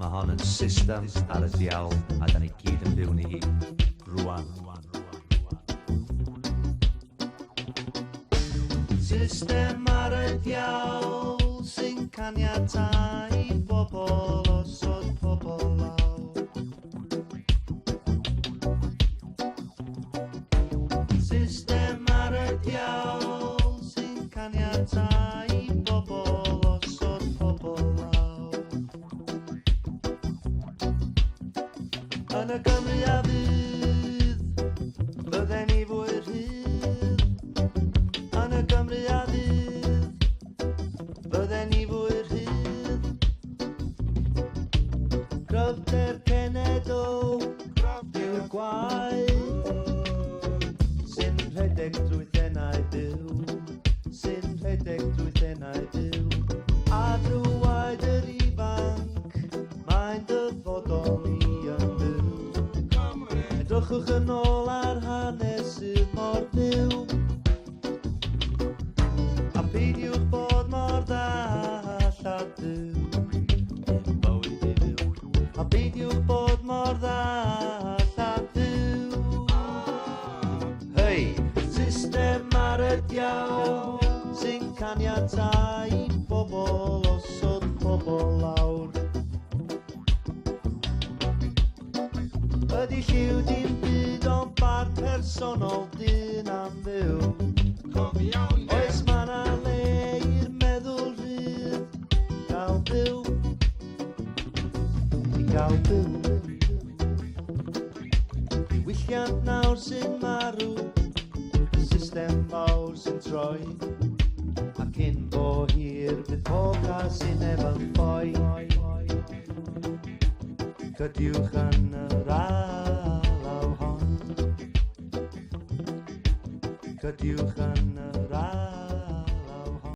hon yn system ar y diawl a da ni gyd yn byw ni hi rwan. System ar y diawl sy'n caniatau bobl osod pobl lawr. System ar y diawl sy'n caniatau bobl osod pobl lawr. Yn y Gymru a fydd, bydden ni fwy rhydd. Yn y Gymru a fydd, bydden ni fwy rhydd. Gryfder cenedl, yw'r gwaith, sy'n rhedeg drwy thenau byw, sy'n rhedeg drwy thenau byw. A drwaid yr ifanc, mae'n dyfodol ni yn byw. Edrychwch yn ôl ar hanes sydd mor byw. A peidiwch bod mor ddall a dyw, bywyd i fyw. A peidiwch bod mor ddall a dyw. Hei, system ar y diawl sy'n caniatau bobl osod pobl lawr. Ydy lliw dim byd ond bar personol dyn am fyw. Oes ma' na le i'r meddwl rhydd gael byw, i gael byw. Diwylliant nawr sy'n marw, system fawr sy'n troi, ac un bo hir bydd pob gas sy'n efo'n ffoi. Cydiwch yn yr alaw hon, cydiwch yn yr alaw.